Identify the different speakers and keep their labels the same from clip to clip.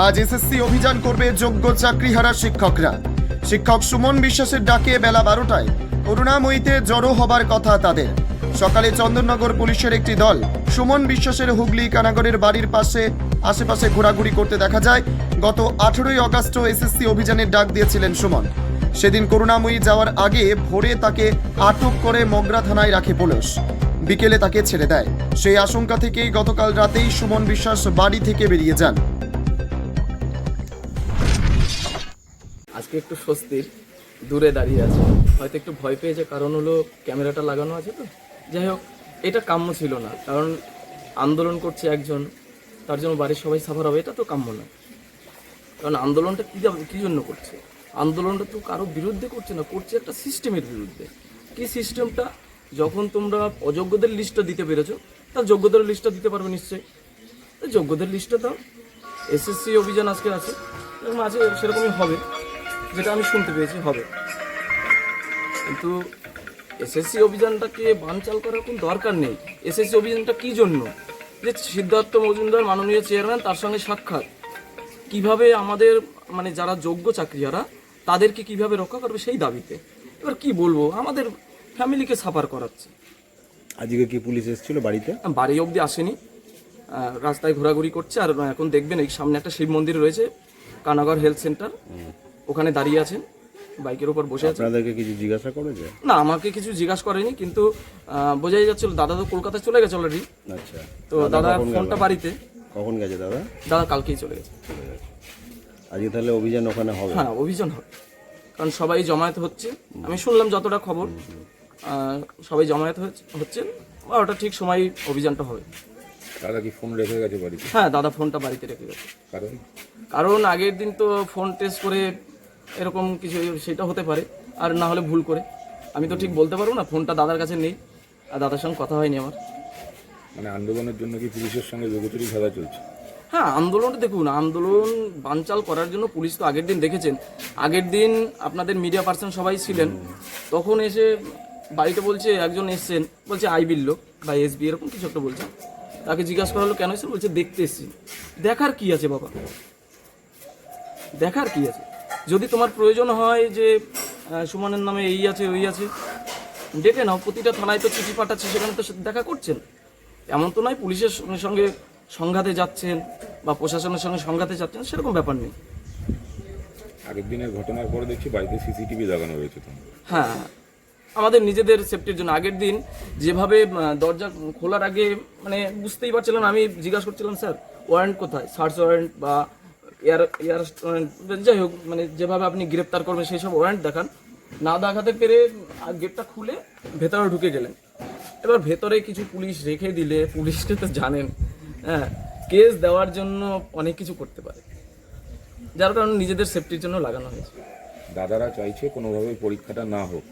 Speaker 1: আজ এসএসসি অভিযান করবে যোগ্য চাকরিহারা শিক্ষকরা। শিক্ষক সুমন বিশ্বাসের ডাকে বেলা 12টায় করুণাময়ীতে জড়ো হবার কথা তাদের। সকালে চন্দননগর পুলিশের একটি দল সুমন বিশ্বাসের হুগলি কানাগড়ের বাড়ির আশেপাশে ঘোরাঘুরি করতে দেখা যায়। গত 18ই আগস্টও এসএসসি অভিযানের ডাক দিয়েছিলেন সুমন। সেদিন করুণাময়ী যাওয়ার আগে ভোরে তাকে আটক করে মগরা থানায় রাখে পুলিশ। বিকেলে তাকে ছেড়ে দেয়। সেই আশঙ্কা থেকেই গতকাল রাতেই সুমন বিশ্বাস বাড়ি থেকে বেরিয়ে যান।
Speaker 2: আজকে একটু স্বস্তির, দূরে দাঁড়িয়ে আছে, হয়তো একটু ভয় পেয়েছে, কারণ হলো ক্যামেরাটা লাগানো আছে তো। যাই হোক, এটা কাম্য ছিল না, কারণ আন্দোলন করছে একজন, তার জন্য বাড়ির সবাই সাফার হবে, এটা তো কাম্য না। কারণ আন্দোলনটা কী জন্য করছে? আন্দোলনটা তো কারো বিরুদ্ধে করছে না, করছে একটা সিস্টেমের বিরুদ্ধে। কি সিস্টেমটা? যখন তোমরা অযোগ্যদের লিস্টটা দিতে পেরেছো, তার যোগ্যদের লিস্টটা দিতে পারবে নিশ্চয়ই। যোগ্যদের লিস্টটা দাও। এসএসসি অভিযান আজকে আছে, এরকম আছে, সেরকমই হবে, যেটা আমি শুনতে পেয়েছি হবে। কিন্তু এসএসসি অভিযানটাকে বানচাল করার কোনো দরকার নেই। এসএসসি অভিযানটা কী জন্য? যে সিদ্ধার্থ মজুমদার মাননীয় চেয়ারম্যান, তার সঙ্গে সাক্ষাৎ, কিভাবে আমাদের মানে যারা যোগ্য চাকরিহারা তাদেরকে কিভাবে রক্ষা করবে সেই দাবিতে। এবার কি বলবো, আমাদের ফ্যামিলিকে সাফার করাচ্ছে।
Speaker 3: আজকে কি পুলিশ এসেছিল বাড়িতে?
Speaker 2: বাড়ি অবধি আসেনি, রাস্তায় ঘোরাঘুরি করছে। আর এখন দেখবেন এই সামনে একটা শিব মন্দির রয়েছে, কানাগড় হেলথ সেন্টার, ওখানে দাঁড়িয়ে আছেন, বাইকের উপর বসে আছে।
Speaker 3: আপনাদেরকে কিছু জিজ্ঞাসা করেছে?
Speaker 2: না, আমাকে কিছু জিজ্ঞাসা করেনি, কিন্তু বোঝাই যাচ্ছিল দাদা তো কলকাতায় চলে গেছে অলরেডি।
Speaker 3: আচ্ছা,
Speaker 2: তো দাদা ফোনটা বাড়িতে।
Speaker 3: কখন গেছে দাদা?
Speaker 2: দাদা কালকেই চলে গেছে।
Speaker 3: আজকে তাহলে অভিযান ওখানে হবে?
Speaker 2: হ্যাঁ, অভিযান হবে, কারণ সবাই জমায়েত হচ্ছে। আমি শুনলাম যতটা খবর, সবাই জমায়েত হচ্ছে, ওটা ঠিক সময় অভিযানটা হবে।
Speaker 4: দাদা কি ফোন রেখে গেছে বাড়িতে?
Speaker 2: হ্যাঁ, দাদা ফোনটা বাড়িতে রেখে গেছে। কারণ আগের দিন তো ফোন টেস্ট করে এরকম কিছু, সেটা হতে পারে, আর না হলে ভুল করে। আমি তো ঠিক বলতে পারবো না, ফোনটা দাদার কাছে নেই, আর দাদার সঙ্গে কথা হয়নি আমার।
Speaker 4: মানে আন্দোলনের জন্য কি পুলিশের সঙ্গে যোগাযোগ খেলা চলছে?
Speaker 2: হ্যাঁ, আন্দোলনটা দেখুন, আন্দোলন বানচাল করার জন্য পুলিশ তো আগের দিন দেখেছেন, আগের দিন আপনাদের মিডিয়া পার্সন সবাই ছিলেন, তখন এসে বাড়িতে বলছে, একজন এসছেন বলছে আইবির লোক বা এসবি এরকম কিছু একটা বলছে। তাকে জিজ্ঞাসা করা হলো কেন এসে, বলছে দেখতে এসছি। দেখার কি আছে বাবা, দেখার কি আছে? যদি তোমার প্রয়োজন হয় যে সুমনের নামে এই আছে ওই আছে, ডেকে নাও। প্রতিটা থানায় তো চিঠি পাঠাচ্ছে, সেখানে তো দেখা করছেন। এমন তো নয় পুলিশের সঙ্গে সংঘাতে যাচ্ছেন বা প্রশাসনের সঙ্গে সংঘাতে যাচ্ছেন, সেরকম ব্যাপার নেই।
Speaker 4: আগের দিনের ঘটনার পরে দেখছি বাড়িতে সিসিটিভি লাগানো রয়েছে তো।
Speaker 2: হ্যাঁ, আমাদের নিজেদের সেফটির জন্য। আগের দিন যেভাবে দরজা খোলার আগে মানে বুঝতেই পারছিলাম, আমি জিজ্ঞাসা করছিলাম স্যার ওয়ারেন্ট কোথায়, সার্চ ওয়ারেন্ট বা এয়ার ওয়ারেন্ট, যাই হোক, মানে যেভাবে আপনি গ্রেপ্তার করবেন সেই সব ওয়ারেন্ট দেখান। না দেখাতে পেরে গেটটা খুলে ভেতরে ঢুকে গেলেন। এবার ভেতরে কিছু পুলিশ রেখে দিলে, পুলিশকে তো জানেন, হ্যাঁ, কেস দেওয়ার জন্য অনেক কিছু করতে পারে, যার কারণে নিজেদের সেফটির জন্য লাগানো হয়েছে।
Speaker 4: দাদারা চাইছে কোনোভাবে পরীক্ষাটা না হোক,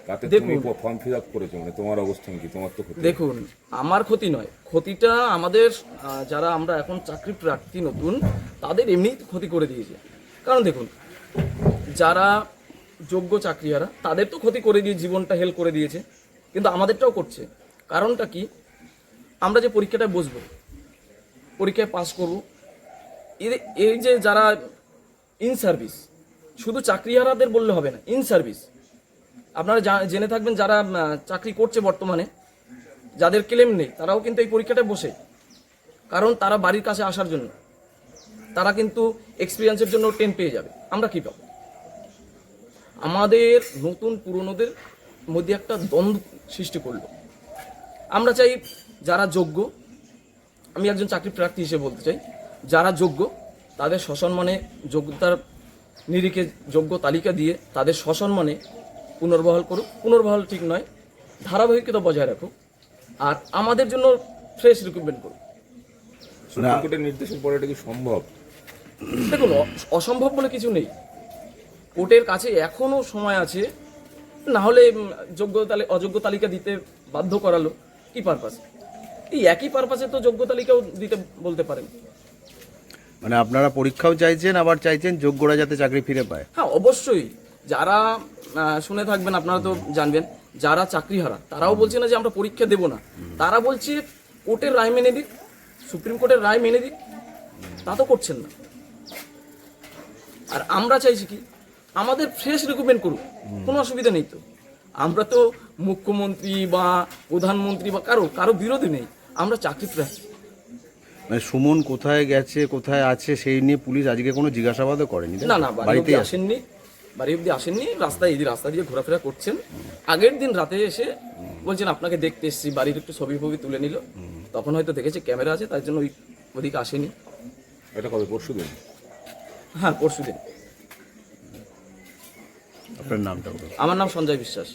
Speaker 4: তাতে তুমি ফর্ম ফিল আপ করেছো, মানে তোমার অবস্থান কি? তোমার তো ক্ষতি।
Speaker 2: দেখুন, আমার ক্ষতি নয়, ক্ষতিটা আমাদের যারা আমরা এখন চাকরি প্রার্থী নতুন, তাদের এমনি ক্ষতি করে দিয়েছে। কারণ দেখুন, যারা যোগ্য চাকরিহারা তাদের তো ক্ষতি করে দিয়ে জীবনটা হেল করে দিয়েছে, কিন্তু আমাদেরটাও করছে। কারণটা কি? আমরা যে পরীক্ষাটায় বসবো, পরীক্ষায় পাস করব, এই যে যারা ইন সার্ভিস, শুধু চাকরিহারাদের বললে হবে না, ইন সার্ভিস আপনারা জেনে থাকবেন, যারা চাকরি করছে বর্তমানে, যাদের ক্লেম নেই, তারাও কিন্তু এই পরীক্ষাটায় বসে। কারণ তারা বাড়ির কাছে আসার জন্য, তারা কিন্তু এক্সপিরিয়েন্সের জন্য 10 পেয়ে যাবে। আমরা কী পাবো? আমাদের নতুন পুরনোদের মধ্যে একটা দ্বন্দ্ব সৃষ্টি করলো। আমরা চাই যারা যোগ্য, আমি একজন চাকরি প্রার্থী হিসেবে বলতে চাই, যারা যোগ্য তাদের সসম্মানে, যোগ্যতার নিরিখে যোগ্য তালিকা দিয়ে তাদের সসম্মানে পুনর্বহাল করুক। পুনর্বহাল ঠিক নয়, ধারাবাহিকতা বজায় রাখুক, আর আমাদের জন্য ফ্রেশ রিক্রুটমেন্ট করুক।
Speaker 4: সুপ্রিম কোর্টের নির্দেশের পরে এটা কি সম্ভব?
Speaker 2: দেখুন, অসম্ভব বলে কিছু নেই, কোর্টের কাছে এখনো সময় আছে। না হলে অযোগ্য তালিকা দিতে বাধ্য করালো কি পারপাসে? এই একই পারপাসে তো যোগ্য তালিকাও দিতে বলতে পারেন।
Speaker 3: মানে আপনারা পরীক্ষাও চাইছেন, আবার চাইছেন যোগ্যরা যাতে চাকরি ফিরে পায়?
Speaker 2: হ্যাঁ, অবশ্যই। যারা শুনে থাকবেন, আপনারা তো জানবেন, যারা চাকরিহারা তারাও বলছে না যে আমরা পরীক্ষা দেব না, তারা বলছে কোর্টের রায় মেনে দিক, সুপ্রিম কোর্টের রায় মেনে দিক। তা তো করছেন না। আর আমরা চাইছি কি আমাদের ফ্রেশ রিক্রুটমেন্ট করুক, কোনো অসুবিধা নেই তো। আমরা তো মুখ্যমন্ত্রী বা প্রধানমন্ত্রী বা কারো বিরোধী নেই, আমরা চাকরি প্রার্থী।
Speaker 3: মানে সুমন কোথায় গেছে কোথায় আছে সেই নিয়ে পুলিশ আজকে কোনো জিজ্ঞাসাবাদও করেনি, তাই?
Speaker 2: না না, বাড়ি
Speaker 3: বাড়িতেই
Speaker 2: অবধি
Speaker 3: আছে।
Speaker 2: আসেননি, বাড়ি অবধি আসেননি, রাস্তা দিয়ে ঘোরাফেরা করছেন। আগের দিন রাতে এসে বলছেন আপনাকে দেখতে এসেছি, বাড়ির একটু ছবি তুলে নিল, তখন হয়তো দেখেছে ক্যামেরা আছে, তার জন্য ওদিকে আসেনি।
Speaker 4: এটা কবে, পরশু দিন?
Speaker 2: হ্যাঁ, পরশু দিন।
Speaker 3: আপনার নামটা বলুন।
Speaker 2: আমার নাম সঞ্জয় বিশ্বাস।